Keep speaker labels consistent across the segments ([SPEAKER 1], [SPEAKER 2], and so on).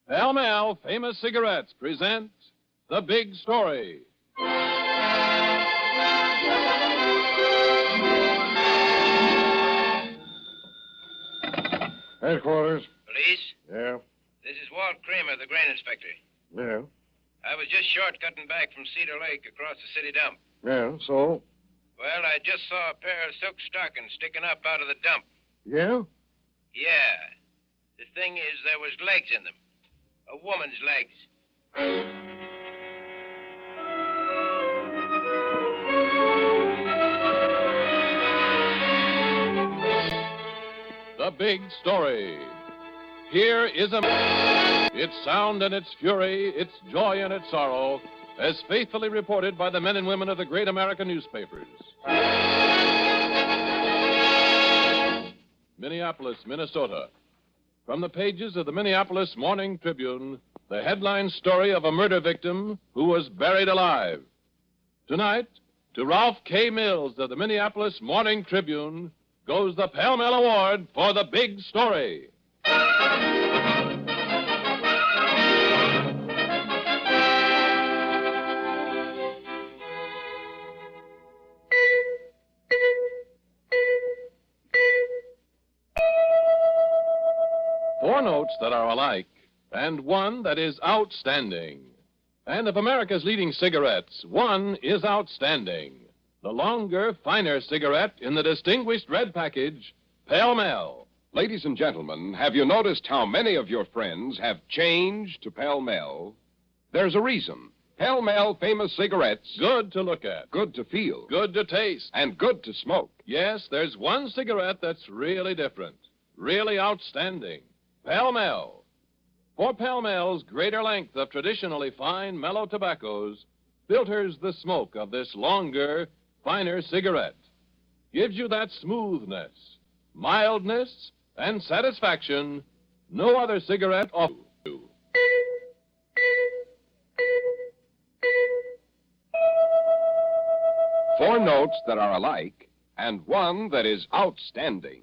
[SPEAKER 1] Pall Mall Famous Cigarettes present The Big Story.
[SPEAKER 2] Headquarters.
[SPEAKER 3] Police?
[SPEAKER 2] Yeah.
[SPEAKER 3] This is Walt Kramer, the grain inspector.
[SPEAKER 2] Yeah.
[SPEAKER 3] I was just shortcutting back from Cedar Lake across the city dump.
[SPEAKER 2] Yeah, so?
[SPEAKER 3] Well, I just saw a pair of silk stockings sticking up out of the dump.
[SPEAKER 2] Yeah?
[SPEAKER 3] Yeah. The thing is, there was legs in them. A woman's legs.
[SPEAKER 1] The Big Story. Here is its sound and its fury, its joy and its sorrow, as faithfully reported by the men and women of the great American newspapers. Minneapolis, Minnesota. From the pages of the Minneapolis Morning Tribune, the headline story of a murder victim who was buried alive. Tonight, to Rolf K. Mills of the Minneapolis Morning Tribune goes the Pall Mall Award for The Big Story. Four notes that are alike, and one that is outstanding. And of America's leading cigarettes, one is outstanding. The longer, finer cigarette in the distinguished red package, Pall Mall.
[SPEAKER 4] Ladies and gentlemen, have you noticed how many of your friends have changed to Pall Mall? There's a reason. Pall Mall Famous Cigarettes.
[SPEAKER 1] Good to look at.
[SPEAKER 4] Good to feel.
[SPEAKER 1] Good to taste.
[SPEAKER 4] And good to smoke.
[SPEAKER 1] Yes, there's one cigarette that's really different. Really outstanding. Pall Mall. For Pall Mall's greater length of traditionally fine, mellow tobaccos filters the smoke of this longer, finer cigarette. Gives you that smoothness, mildness, and satisfaction no other cigarette offers you.
[SPEAKER 4] Four notes that are alike, and one that is outstanding.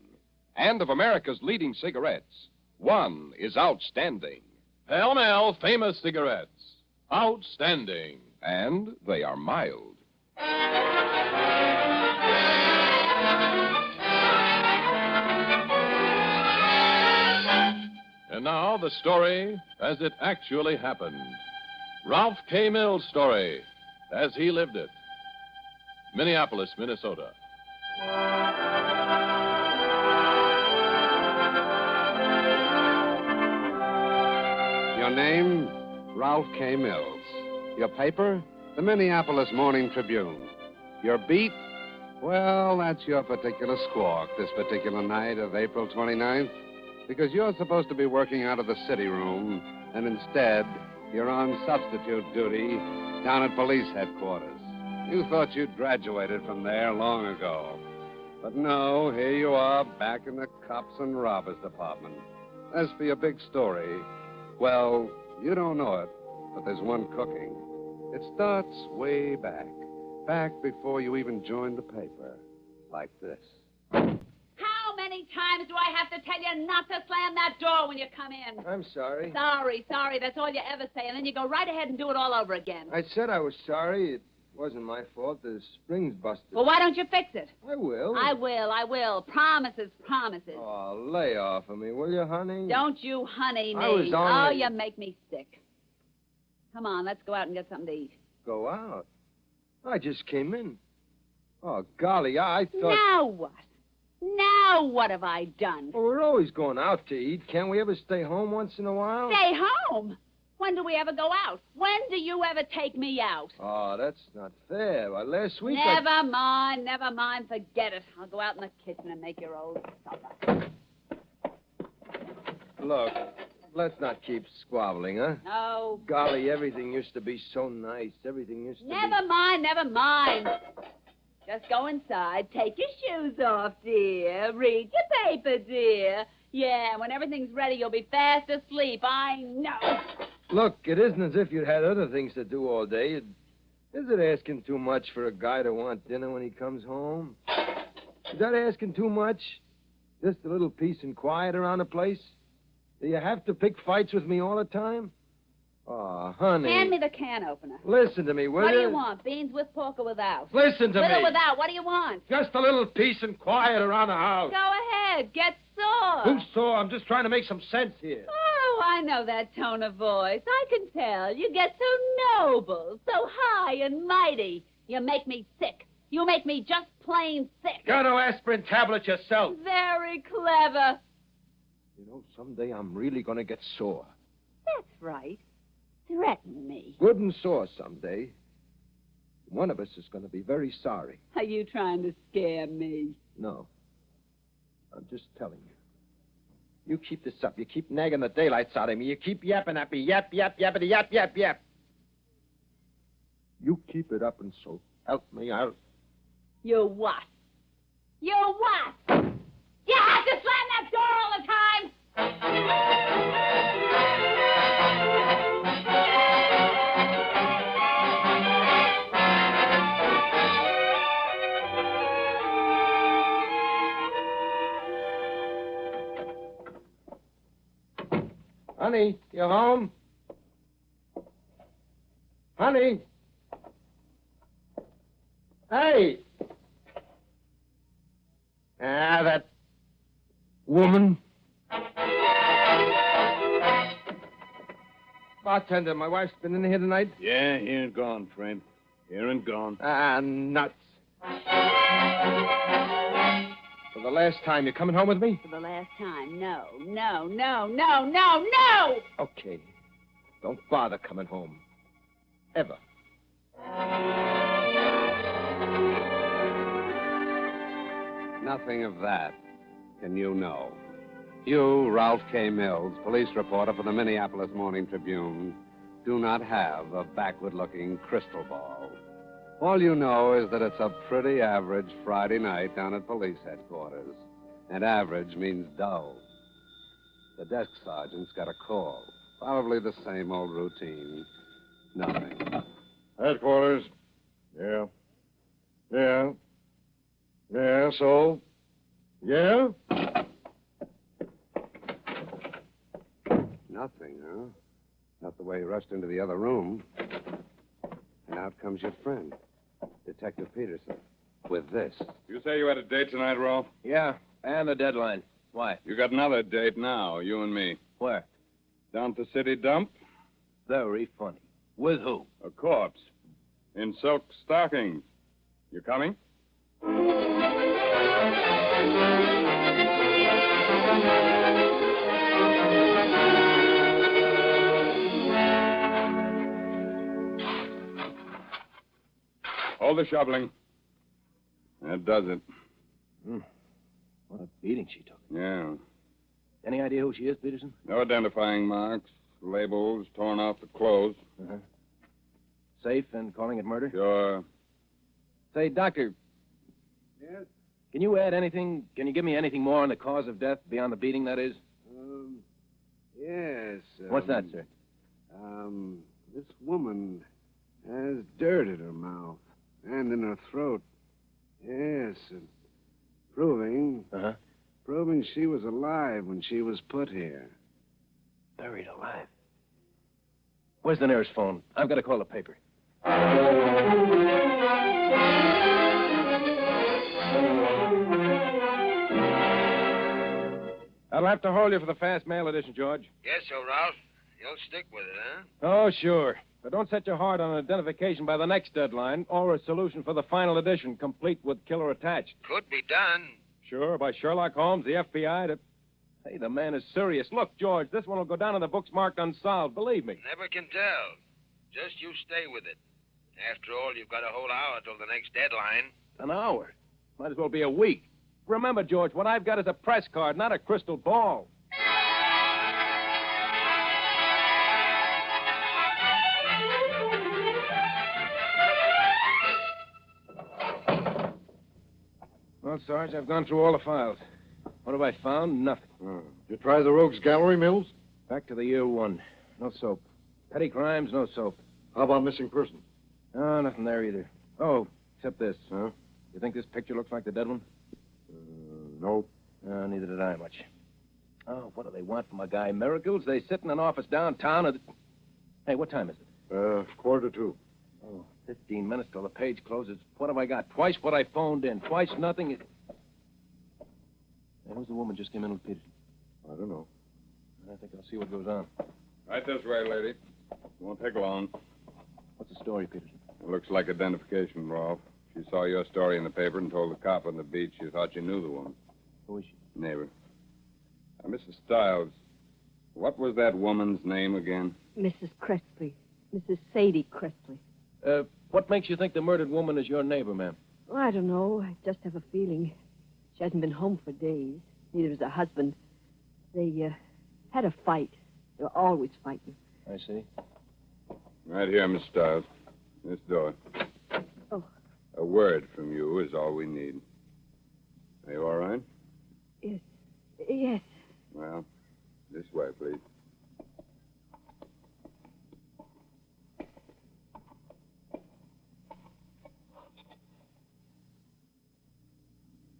[SPEAKER 4] And of America's leading cigarettes, one is outstanding.
[SPEAKER 1] Pall Mall Famous Cigarettes. Outstanding.
[SPEAKER 4] And they are mild.
[SPEAKER 1] And now the story as it actually happened. Rolf K. Mills' story as he lived it. Minneapolis, Minnesota.
[SPEAKER 5] Your name, Ralph K. Mills. Your paper, the Minneapolis Morning Tribune. Your beat, well, that's your particular squawk this particular night of April 29th, because you're supposed to be working out of the city room, and instead, you're on substitute duty down at police headquarters. You thought you'd graduated from there long ago. But no, here you are, back in the cops and robbers department. As for your big story, well, you don't know it, but there's one cooking. It starts way back before you even joined the paper, like this.
[SPEAKER 6] How many times do I have to tell you not to slam that door when you come in?
[SPEAKER 7] I'm sorry.
[SPEAKER 6] Sorry, that's all you ever say, and then you go right ahead and do it all over again.
[SPEAKER 7] I said I was sorry. It wasn't my fault. The spring's busted.
[SPEAKER 6] Well, why don't you fix it?
[SPEAKER 7] I will.
[SPEAKER 6] I will. Promises.
[SPEAKER 7] Oh, lay off of me, will you, honey?
[SPEAKER 6] Don't you honey me.
[SPEAKER 7] I was on
[SPEAKER 6] you make me sick. Come on, let's go out and get something to eat.
[SPEAKER 7] Go out? I just came in. Oh, golly, I thought...
[SPEAKER 6] Now what? Now what have I done?
[SPEAKER 7] Well, we're always going out to eat. Can't we ever stay home once in a while?
[SPEAKER 6] Stay home? When do we ever go out? When do you ever take me out?
[SPEAKER 7] Oh, that's not fair. Well, last week
[SPEAKER 6] Never mind. Forget it. I'll go out in the kitchen and make your old supper.
[SPEAKER 7] Look, let's not keep squabbling, huh?
[SPEAKER 6] No.
[SPEAKER 7] Golly, everything used to be so nice. Everything used to
[SPEAKER 6] Never mind. Just go inside, take your shoes off, dear. Read your paper, dear. Yeah, when everything's ready, you'll be fast asleep. I know.
[SPEAKER 7] Look, it isn't as if you'd had other things to do all day. Is it asking too much for a guy to want dinner when he comes home? Is that asking too much? Just a little peace and quiet around the place? Do you have to pick fights with me all the time? Oh, honey.
[SPEAKER 6] Hand me the can opener.
[SPEAKER 7] Listen to me, will
[SPEAKER 6] What
[SPEAKER 7] you?
[SPEAKER 6] do you want? Beans with pork or without?
[SPEAKER 7] Listen to
[SPEAKER 6] With
[SPEAKER 7] me.
[SPEAKER 6] or without? What do you want?
[SPEAKER 7] Just a little peace and quiet around the house.
[SPEAKER 6] Go ahead. Get sore.
[SPEAKER 7] Who's sore? I'm just trying to make some sense here.
[SPEAKER 6] Oh, I know that tone of voice. I can tell. You get so noble, so high and mighty. You make me sick. You make me just plain sick.
[SPEAKER 7] Got no aspirin tablet yourself.
[SPEAKER 6] Very clever.
[SPEAKER 7] You know, someday I'm really going to get sore.
[SPEAKER 6] That's right. Threaten me.
[SPEAKER 7] Good and sore someday. One of us is going to be very sorry.
[SPEAKER 6] Are you trying to scare me?
[SPEAKER 7] No. I'm just telling you. You keep this up. You keep nagging the daylights out of me. You keep yapping at me. Yap, yap, yappity, yap, yap, yap. You keep it up, and so help me out.
[SPEAKER 6] You what? You what? You have to slam that door all the time?
[SPEAKER 7] Honey, you home? Honey? Hey! Ah, that woman. Bartender, my wife's been in here tonight?
[SPEAKER 2] Yeah, here and gone, friend. Here and gone.
[SPEAKER 7] Ah, nuts. For the last time, you coming home with me?
[SPEAKER 6] For the last time, no, no, no, no, no, no!
[SPEAKER 7] Okay. Don't bother coming home. Ever.
[SPEAKER 5] Nothing of that can you know. You, Ralph K. Mills, police reporter for the Minneapolis Morning Tribune, do not have a backward-looking crystal ball. All you know is that it's a pretty average Friday night down at police headquarters. And average means dull. The desk sergeant's got a call. Probably the same old routine. Nothing.
[SPEAKER 2] Headquarters. Yeah. Yeah. Yeah, so? Yeah?
[SPEAKER 5] Nothing, huh? Not the way you rushed into the other room. And out comes your friend, Detective Peterson, with this.
[SPEAKER 8] You say you had a date tonight, Rolf?
[SPEAKER 7] Yeah, and a deadline. Why?
[SPEAKER 8] You got another date now, you and me.
[SPEAKER 7] Where?
[SPEAKER 8] Down at the city dump?
[SPEAKER 7] Very funny. With who?
[SPEAKER 8] A corpse. In silk stockings. You coming? Hold the shoveling. That does it.
[SPEAKER 7] What a beating she took.
[SPEAKER 8] Yeah.
[SPEAKER 7] Any idea who she is, Peterson?
[SPEAKER 8] No identifying marks, labels, torn off the clothes.
[SPEAKER 7] Uh-huh. Safe and calling it murder?
[SPEAKER 8] Sure.
[SPEAKER 7] Say, Doctor.
[SPEAKER 5] Yes?
[SPEAKER 7] Can you add anything? Can you give me anything more on the cause of death beyond the beating, that is?
[SPEAKER 5] Yes.
[SPEAKER 7] What's that, sir?
[SPEAKER 5] This woman has dirt in her mouth and in her throat. Yes, and proving she was alive when she was put here.
[SPEAKER 7] Buried alive. Where's the nearest phone? I've got to call the paper. I'll have to hold you for the fast mail edition, George.
[SPEAKER 3] Guess so, Ralph. You'll stick with it, huh?
[SPEAKER 7] Oh, sure. But don't set your heart on an identification by the next deadline or a solution for the final edition, complete with killer attached.
[SPEAKER 3] Could be done.
[SPEAKER 7] Sure, by Sherlock Holmes, the FBI, to... Hey, the man is serious. Look, George, this one will go down in the books marked unsolved. Believe me.
[SPEAKER 3] Never can tell. Just you stay with it. After all, you've got a whole hour till the next deadline.
[SPEAKER 7] An hour. Might as well be a week. Remember, George, what I've got is a press card, not a crystal ball. Well, Sarge, I've gone through all the files. What have I found? Nothing.
[SPEAKER 2] Did you try the Rogues Gallery, Mills?
[SPEAKER 7] Back to the year one. No soap. Petty crimes, no soap.
[SPEAKER 2] How about missing person?
[SPEAKER 7] Oh, nothing there either. Oh, except this.
[SPEAKER 2] Huh?
[SPEAKER 7] You think this picture looks like the dead one?
[SPEAKER 2] No.
[SPEAKER 7] Neither did I much. Oh, what do they want from a guy? Miracles? They sit in an office downtown and... Hey, what time is it?
[SPEAKER 2] 1:45.
[SPEAKER 7] Oh, 15 minutes till the page closes. What have I got? Twice what I phoned in. Twice nothing. Hey, who's the woman just came in with Peterson?
[SPEAKER 2] I don't know.
[SPEAKER 7] I think I'll see what goes on.
[SPEAKER 8] Right this way, lady. Won't take long.
[SPEAKER 7] What's the story, Peterson?
[SPEAKER 8] It looks like identification, Rolf. She saw your story in the paper and told the cop on the beach she thought you knew the woman.
[SPEAKER 7] Who is she?
[SPEAKER 8] Neighbor. Mrs. Stiles, what was that woman's name again?
[SPEAKER 9] Mrs. Cressley. Mrs. Sadie Cressley.
[SPEAKER 7] What makes you think the murdered woman is your neighbor, ma'am?
[SPEAKER 9] Oh, I don't know. I just have a feeling. She hasn't been home for days. Neither has her husband. They had a fight. They were always fighting.
[SPEAKER 7] I see.
[SPEAKER 8] Right here, Miss Stiles. This door.
[SPEAKER 9] Oh.
[SPEAKER 8] A word from you is all we need. Are you all right?
[SPEAKER 9] Yes. Yes.
[SPEAKER 8] Well, this way, please.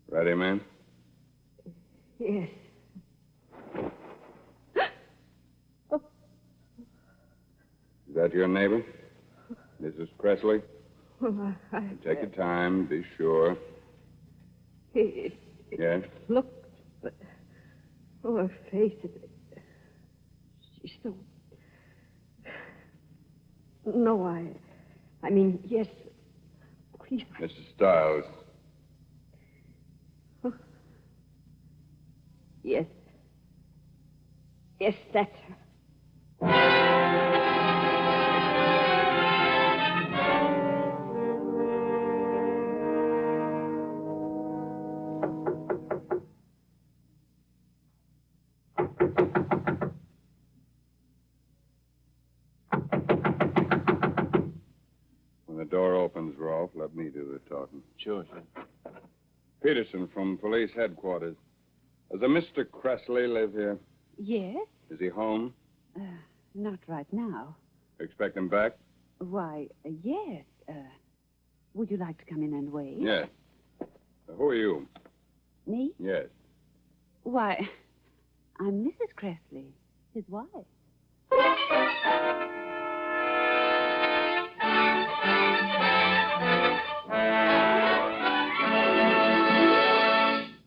[SPEAKER 8] Ready, man?
[SPEAKER 9] Yes.
[SPEAKER 8] Is that your neighbor? Mrs. Cressley?
[SPEAKER 9] Well,
[SPEAKER 8] Take your time. Be sure. Yes?
[SPEAKER 9] Look. But, oh, her face. She's so... No, I mean, yes. Please.
[SPEAKER 8] Mrs. Stiles.
[SPEAKER 9] Yes. Yes, that's her.
[SPEAKER 8] When the door opens, Rolf, let me do the talking.
[SPEAKER 7] Sure.
[SPEAKER 8] Peterson from police headquarters. Does a Mr. Cressley live here?
[SPEAKER 6] Yes?
[SPEAKER 8] Is he home?
[SPEAKER 6] Not right now.
[SPEAKER 8] Expect him back?
[SPEAKER 6] Why, yes. Would you like to come in and wait?
[SPEAKER 8] Yes. Who are you?
[SPEAKER 6] Me?
[SPEAKER 8] Yes.
[SPEAKER 6] Why, I'm Mrs. Cressley, his wife.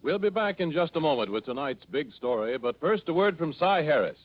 [SPEAKER 1] We'll be back in just a moment with tonight's big story, but first a word from Cy Harris.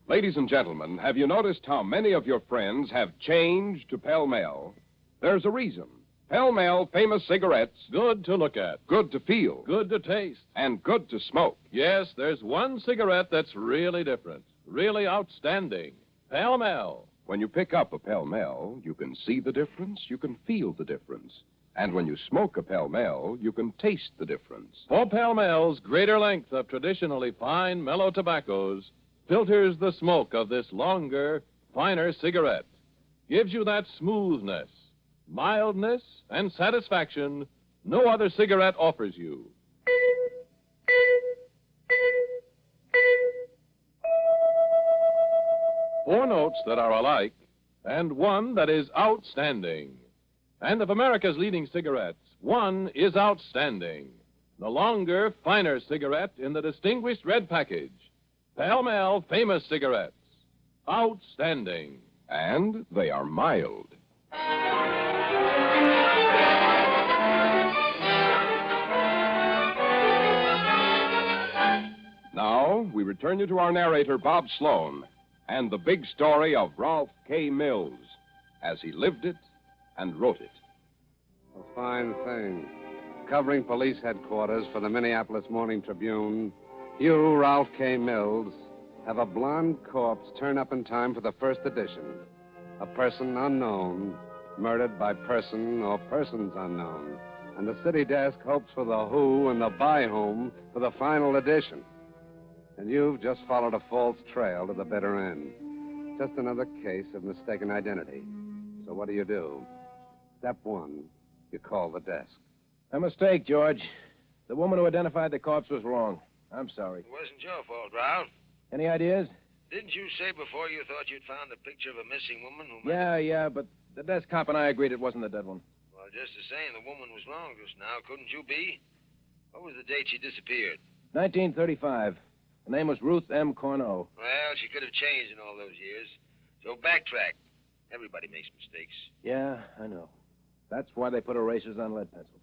[SPEAKER 4] Ladies and gentlemen, have you noticed how many of your friends have changed to Pell Mell? There's a reason. Pell Mell famous cigarettes,
[SPEAKER 1] Good to look at,
[SPEAKER 4] good to feel,
[SPEAKER 1] good to taste.
[SPEAKER 4] and good to smoke.
[SPEAKER 1] Yes, there's one cigarette that's really different, really outstanding. Pall Mall.
[SPEAKER 4] When you pick up a Pell Mell, you can see the difference, you can feel the difference. And when you smoke a Pell Mell, you can taste the difference.
[SPEAKER 1] For Pall Mall's greater length of traditionally fine, mellow tobaccos filters the smoke of this longer, finer cigarette. Gives you that smoothness, mildness, and satisfaction no other cigarette offers you. Four notes that are alike, and one that is outstanding. And of America's leading cigarettes, one is outstanding. The longer, finer cigarette in the distinguished red package. Pall Mall famous cigarettes. Outstanding.
[SPEAKER 4] And they are mild. Now, we return you to our narrator, Bob Sloan, and the big story of Rolf K. Mills, as he lived it and wrote it.
[SPEAKER 5] A fine thing. Covering police headquarters for the Minneapolis Morning Tribune, you, Ralph K. Mills, have a blonde corpse turn up in time for the first edition. A person unknown, murdered by person or persons unknown. And the city desk hopes for the who and the by whom for the final edition. And you've just followed a false trail to the bitter end. Just another case of mistaken identity. So what do? Step one, you call the desk.
[SPEAKER 7] A mistake, George. The woman who identified the corpse was wrong. I'm sorry.
[SPEAKER 3] It wasn't your fault, Ralph.
[SPEAKER 7] Any ideas?
[SPEAKER 3] Didn't you say before you thought you'd found a picture of a missing woman who...
[SPEAKER 7] Yeah, but the desk cop and I agreed it wasn't the dead one.
[SPEAKER 3] Well, just the same, the woman was wrong just now. Couldn't you be? What was the date she disappeared?
[SPEAKER 7] 1935. Her name was Ruth M. Corneau.
[SPEAKER 3] Well, she could have changed in all those years. So backtrack. Everybody makes mistakes.
[SPEAKER 7] Yeah, I know. That's why they put erasers on lead pencils.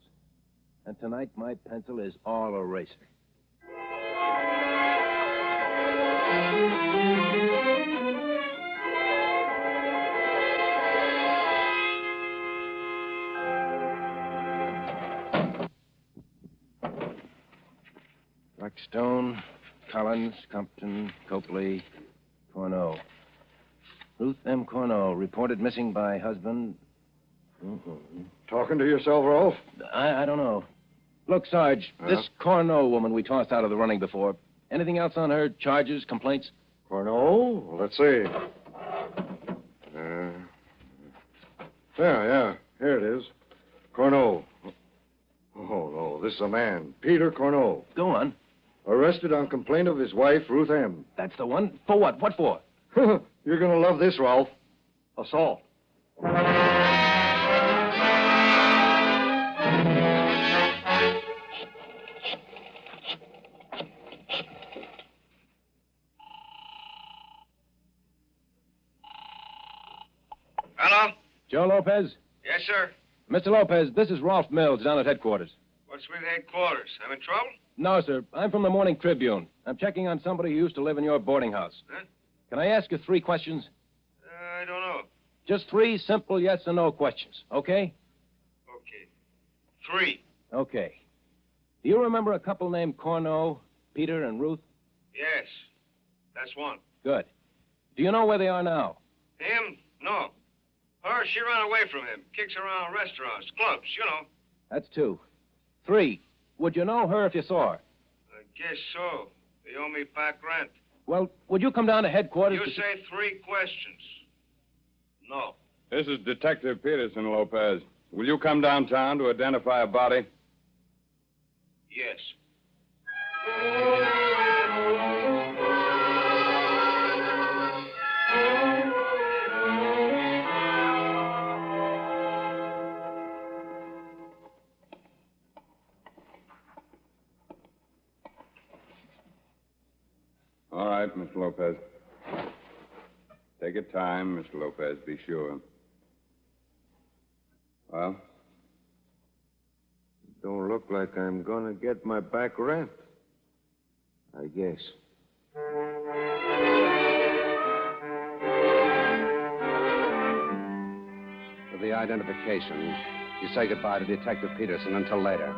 [SPEAKER 7] And tonight, my pencil is all eraser. Stone, Collins, Compton, Copley, Corneau. Ruth M. Corneau, reported missing by husband.
[SPEAKER 2] Talking to yourself, Rolf?
[SPEAKER 7] I don't know. Look, Sarge, this Corneau woman we tossed out of the running before. Anything else on her? Charges, complaints?
[SPEAKER 2] Corneau? Let's see. Yeah. Here it is. Corneau. Oh, no, this is a man. Peter Corneau.
[SPEAKER 7] Go on.
[SPEAKER 2] Arrested on complaint of his wife, Ruth M.
[SPEAKER 7] That's the one. For what? What for?
[SPEAKER 2] You're going to love this, Rolf. Assault.
[SPEAKER 3] Hello?
[SPEAKER 7] Joe Lopez?
[SPEAKER 3] Yes, sir.
[SPEAKER 7] Mr. Lopez, this is Rolf Mills down at headquarters.
[SPEAKER 3] What's with headquarters? I'm in trouble?
[SPEAKER 7] No, sir. I'm from the Morning Tribune. I'm checking on somebody who used to live in your boarding house.
[SPEAKER 3] Huh?
[SPEAKER 7] Can I ask you 3 questions?
[SPEAKER 3] I don't know.
[SPEAKER 7] Just 3 simple yes or no questions, okay?
[SPEAKER 3] Okay. 3.
[SPEAKER 7] Okay. Do you remember a couple named Corneau, Peter and Ruth?
[SPEAKER 3] Yes. That's one.
[SPEAKER 7] Good. Do you know where they are now?
[SPEAKER 3] Him? No. Her, she ran away from him. Kicks around restaurants, clubs, you know.
[SPEAKER 7] That's 2. 3. Would you know her if you saw her?
[SPEAKER 3] I guess so. They owe me back rent.
[SPEAKER 7] Well, would you come down to headquarters?
[SPEAKER 3] You say 3 questions. No.
[SPEAKER 8] This is Detective Peterson, Lopez. Will you come downtown to identify a body?
[SPEAKER 3] Yes.
[SPEAKER 8] All right, Mr. Lopez. Take your time, Mr. Lopez, be sure. Well?
[SPEAKER 10] Don't look like I'm gonna get my back rent. I guess.
[SPEAKER 5] For the identification, you say goodbye to Detective Peterson until later.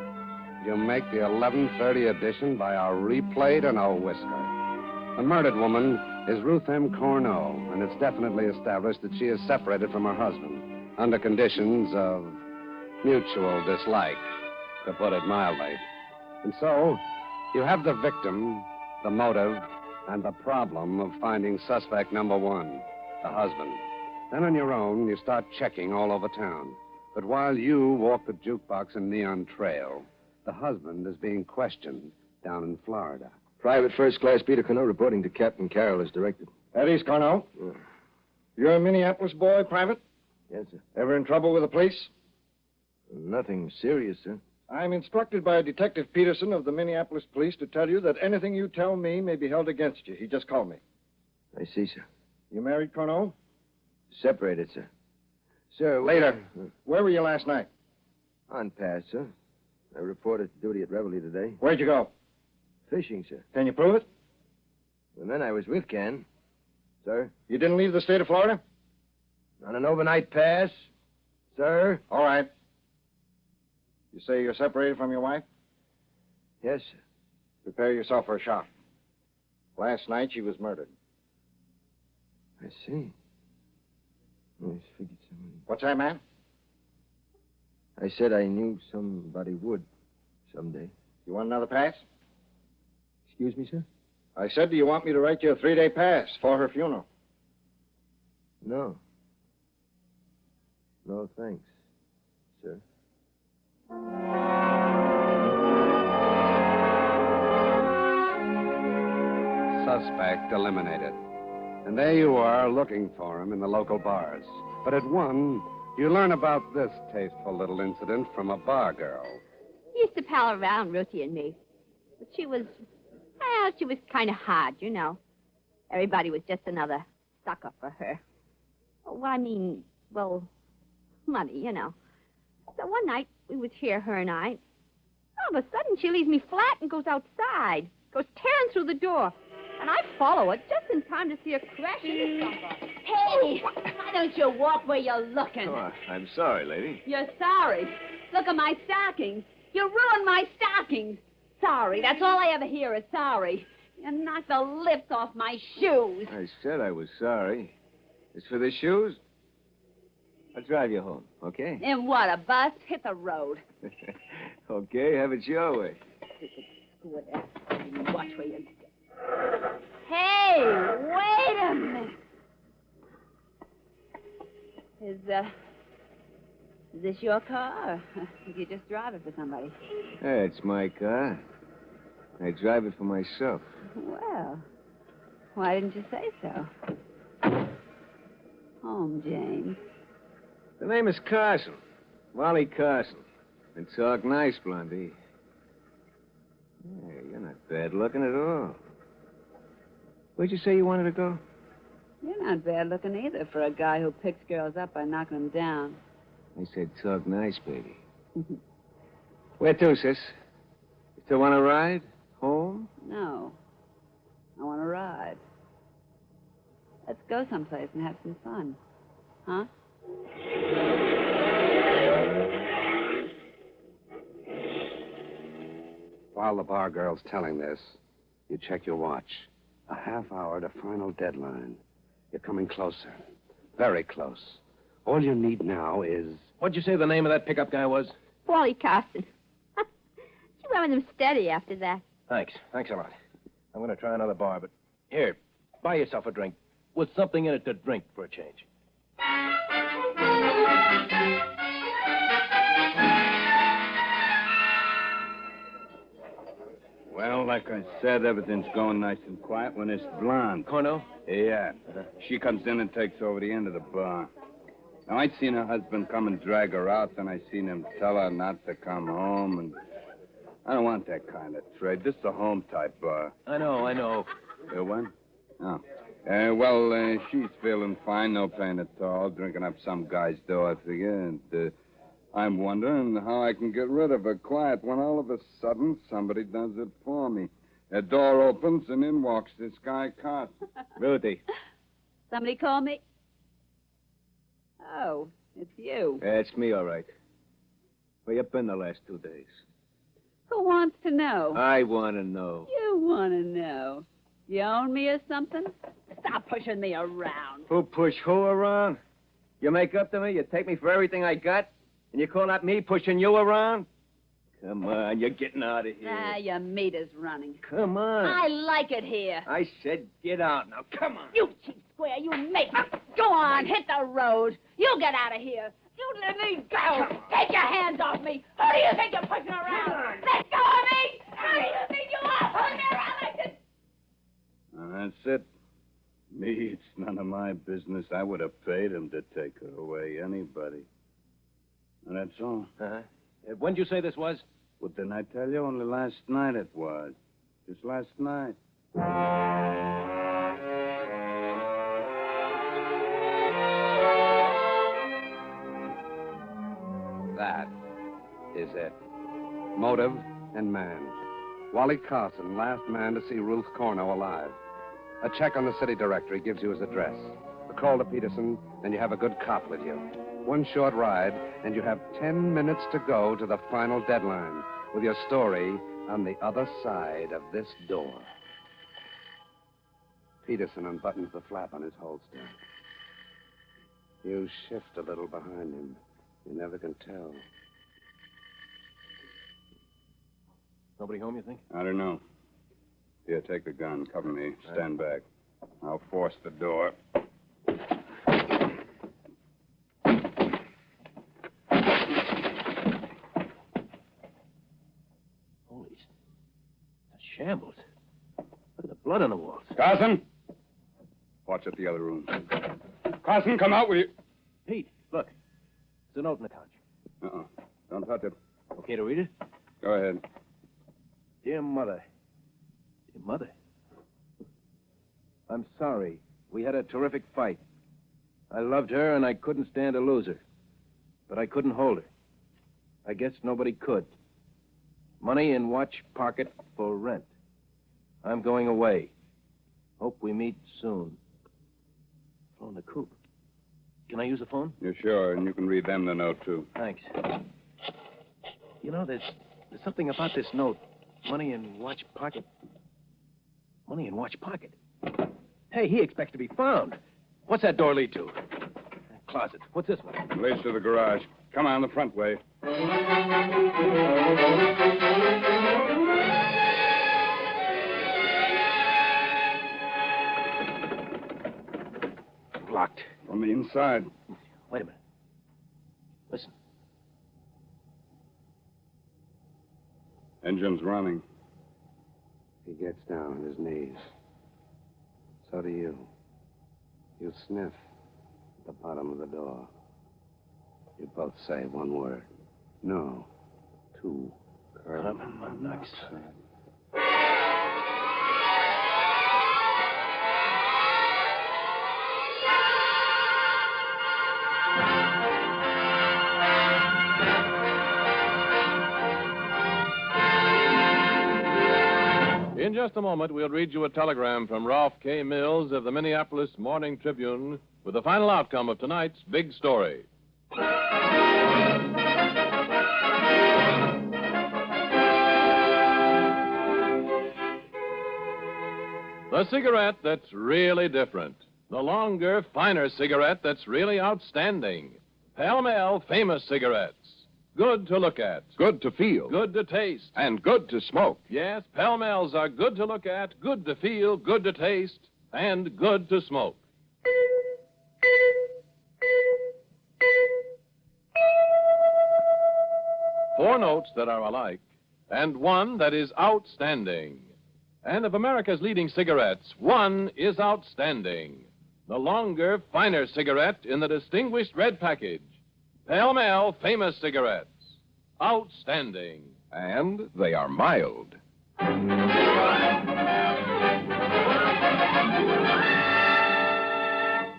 [SPEAKER 5] You make the 11:30 edition by a replate and a whisker. The murdered woman is Ruth M. Corneau, and it's definitely established that she is separated from her husband under conditions of mutual dislike, to put it mildly. And so, you have the victim, the motive, and the problem of finding suspect number 1, the husband. Then on your own, you start checking all over town. But while you walk the jukebox and neon trail, the husband is being questioned down in Florida.
[SPEAKER 10] Private First Class Peter Corneau reporting to Captain Carroll as directed.
[SPEAKER 2] That is Corneau.
[SPEAKER 10] Yeah.
[SPEAKER 2] You're a Minneapolis boy, Private?
[SPEAKER 10] Yes, sir.
[SPEAKER 2] Ever in trouble with the police?
[SPEAKER 10] Nothing serious, sir.
[SPEAKER 2] I'm instructed by Detective Peterson of the Minneapolis Police to tell you that anything you tell me may be held against you. He just called me.
[SPEAKER 10] I see, sir.
[SPEAKER 2] You married, Corneau?
[SPEAKER 10] Separated, sir. Sir,
[SPEAKER 2] Later. Where were you last night?
[SPEAKER 10] On pass, sir. I reported duty at Reveille today.
[SPEAKER 2] Where'd you go?
[SPEAKER 10] Fishing, sir.
[SPEAKER 2] Can you prove it?
[SPEAKER 10] And then I was with Ken. Sir?
[SPEAKER 2] You didn't leave the state of Florida?
[SPEAKER 10] On an overnight pass. Sir?
[SPEAKER 2] All right. You say you're separated from your wife?
[SPEAKER 10] Yes, sir.
[SPEAKER 2] Prepare yourself for a shock. Last night she was murdered.
[SPEAKER 10] I see. I figured somebody...
[SPEAKER 2] What's that, man?
[SPEAKER 10] I said I knew somebody would someday.
[SPEAKER 2] You want another pass?
[SPEAKER 10] Excuse me, sir?
[SPEAKER 2] I said, do you want me to write you a 3-day pass for her funeral?
[SPEAKER 10] No. No, thanks, sir.
[SPEAKER 5] Suspect eliminated. And there you are looking for him in the local bars. But at one, you learn about this tasteful little incident from a bar girl.
[SPEAKER 9] He used to pal around, Ruthie and me. But she was, Well, she was kind of hard, you know. Everybody was just another sucker for her. Oh, I mean, well, money, you know. So one night, we was here, her and I. All of a sudden, she leaves me flat and goes outside. Goes tearing through the door. And I follow her just in time to see her crash into somebody.
[SPEAKER 6] Hey, why don't you walk where you're looking?
[SPEAKER 10] Oh, I'm sorry, lady.
[SPEAKER 6] You're sorry. Look at my stockings. You ruined my stockings. Sorry. That's all I ever hear is sorry. You knocked the lift off my shoes.
[SPEAKER 10] I said I was sorry. As for the shoes, I'll drive you home, okay?
[SPEAKER 6] In what, a bus? Hit the road.
[SPEAKER 10] Okay, have it your way.
[SPEAKER 6] Screw it. Watch where you go. Hey, wait a minute. Is this your car, or did you just drive it for somebody?
[SPEAKER 10] Hey, it's my car. I drive it for myself.
[SPEAKER 6] Well, why didn't you say so? Home, James.
[SPEAKER 10] The name is Carson. Wally Carson. And talk nice, Blondie. Hey, you're not bad looking at all. Where'd you say you wanted to go?
[SPEAKER 6] You're not bad looking either for a guy who picks girls up by knocking them down.
[SPEAKER 10] I said talk nice, baby. Where to, sis? You still want to ride? Home?
[SPEAKER 6] No. I want to ride. Let's go someplace and have some fun. Huh?
[SPEAKER 5] While the bar girl's telling this, you check your watch. A half hour to final deadline. You're coming closer. Very close. All you need now is...
[SPEAKER 7] What'd you say the name of that pickup guy was?
[SPEAKER 9] Wally Carson. She went with him steady after that.
[SPEAKER 7] Thanks. Thanks a lot. I'm going to try another bar, but here, buy yourself a drink with something in it to drink for a change.
[SPEAKER 8] Well, like I said, everything's going nice and quiet when it's blonde.
[SPEAKER 7] Corno?
[SPEAKER 8] Yeah. She comes in and takes over the end of the bar. Now, I'd seen her husband come and drag her out, and I seen him tell her not to come home, and I don't want that kind of trade. This is a home-type bar.
[SPEAKER 7] I know.
[SPEAKER 8] What? Oh. She's feeling fine, no pain at all, drinking up some guy's dough, I figure, and I'm wondering how I can get rid of her quiet when all of a sudden somebody does it for me. The door opens, and in walks this guy, Carson.
[SPEAKER 10] Rudy.
[SPEAKER 6] Somebody call me? Oh, it's you.
[SPEAKER 10] Yeah, it's me, all right. Where you been the last 2 days?
[SPEAKER 6] Who wants to know?
[SPEAKER 10] I want to know.
[SPEAKER 6] You want to know. You own me or something? Stop pushing me around.
[SPEAKER 10] Who push who around? You make up to me? You take me for everything I got? And you call that me pushing you around? Come on, you're getting out of here.
[SPEAKER 6] Ah, your meter's running.
[SPEAKER 10] Come on.
[SPEAKER 6] I like it here.
[SPEAKER 10] I said get out now. Come on.
[SPEAKER 6] You cheap square, you make me. Go on, hit the road. You get out of here. You let me go. Take your hands off me. Who do you think you're pushing around? Let go of me. Who do you think you are pushing me around like this?
[SPEAKER 8] That's it. Me, it's none of my business. I would have paid him to take her away, anybody. And that's all.
[SPEAKER 7] Uh-huh. When'd you say this was?
[SPEAKER 8] Well, didn't I tell you? Only last night it was. Just last night.
[SPEAKER 5] That is it. Motive and man. Wally Carson, last man to see Ruth Corno alive. A check on the city directory gives you his address. A call to Peterson, and you have a good cop with you. One short ride, and you have 10 minutes to go to the final deadline with your story on the other side of this door. Peterson unbuttons the flap on his holster. You shift a little behind him. You never can tell.
[SPEAKER 7] Nobody home, you think?
[SPEAKER 8] I don't know. Here, take the gun. Cover me. Stand back. I'll force the door.
[SPEAKER 7] Holy... It's a shambles. Look at the blood on the walls.
[SPEAKER 8] Carson! Watch at the other room. Carson, come out with you.
[SPEAKER 7] Pete, look. There's a note in the couch.
[SPEAKER 8] Uh-uh. Don't touch it.
[SPEAKER 7] Okay to read it?
[SPEAKER 8] Go ahead.
[SPEAKER 7] Dear Mother,
[SPEAKER 10] Your mother? I'm sorry. We had a terrific fight. I loved her, and I couldn't stand to lose her. But I couldn't hold her. I guess nobody could. Money in watch pocket for rent. I'm going away. Hope we meet soon. Phone the coop. Can I use the phone?
[SPEAKER 8] You're sure, and you can read them the note, too.
[SPEAKER 10] Thanks. You know, there's something about this note. Money in watch pocket. Money in watch pocket. Hey, he expects to be found. What's that door lead to? Closet. What's this one?
[SPEAKER 8] Leads to the garage. Come on, the front way.
[SPEAKER 10] Locked.
[SPEAKER 8] From the inside.
[SPEAKER 10] Wait a minute. Listen.
[SPEAKER 8] Engine's running.
[SPEAKER 5] He gets down on his knees. So do you. You sniff at the bottom of the door. You both say one word. No. Two.
[SPEAKER 10] Carbon monoxide.
[SPEAKER 1] In just a moment, we'll read you a telegram from Rolf K. Mills of the Minneapolis Morning Tribune with the final outcome of tonight's big story. The cigarette that's really different. The longer, finer cigarette that's really outstanding. Pall Mall Famous Cigarettes. Good to look at.
[SPEAKER 4] Good to feel.
[SPEAKER 1] Good to taste.
[SPEAKER 4] And good to smoke.
[SPEAKER 1] Yes, Pall Malls are good to look at, good to feel, good to taste, and good to smoke. Four notes that are alike, and one that is outstanding. And of America's leading cigarettes, one is outstanding. The longer, finer cigarette in the distinguished red package. Pall Mall Famous Cigarettes. Outstanding.
[SPEAKER 4] And they are mild.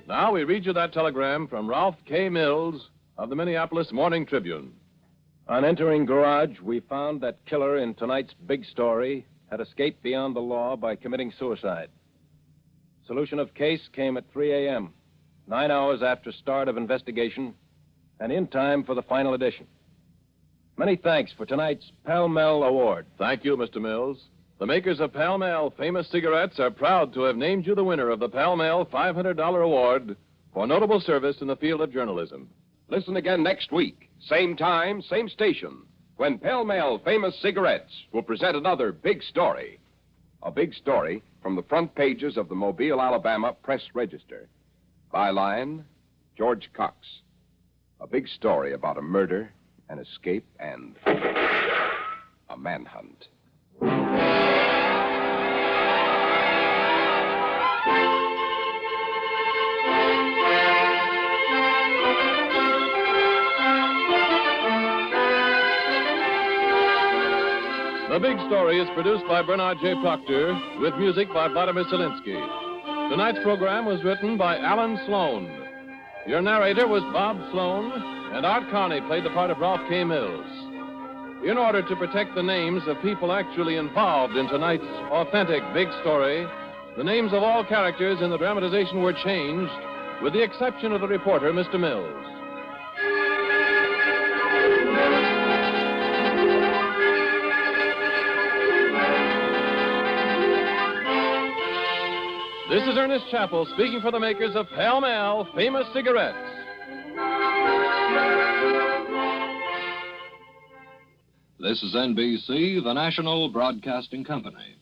[SPEAKER 1] Now we read you that telegram from Rolf K. Mills of the Minneapolis Morning Tribune.
[SPEAKER 10] On entering garage, we found that killer in tonight's big story had escaped beyond the law by committing suicide. Solution of case came at 3 a.m., 9 hours after start of investigation, and in time for the final edition. Many thanks for tonight's Pall Mall Award.
[SPEAKER 1] Thank you, Mr. Mills. The makers of Pall Mall Famous Cigarettes are proud to have named you the winner of the Pall Mall $500 Award for notable service in the field of journalism.
[SPEAKER 4] Listen again next week, same time, same station, when Pall Mall Famous Cigarettes will present another big story. A big story from the front pages of the Mobile, Alabama Press Register. Byline, George Cox. A big story about a murder, an escape, and a manhunt.
[SPEAKER 1] The Big Story is produced by Bernard J. Proctor with music by Vladimir Zelinsky. Tonight's program was written by Alan Sloan. Your narrator was Bob Sloan, and Art Carney played the part of Rolf K. Mills. In order to protect the names of people actually involved in tonight's authentic Big Story, the names of all characters in the dramatization were changed, with the exception of the reporter, Mr. Mills. This is Ernest Chappell speaking for the makers of Pall Mall Famous Cigarettes.
[SPEAKER 11] This is NBC, the National Broadcasting Company.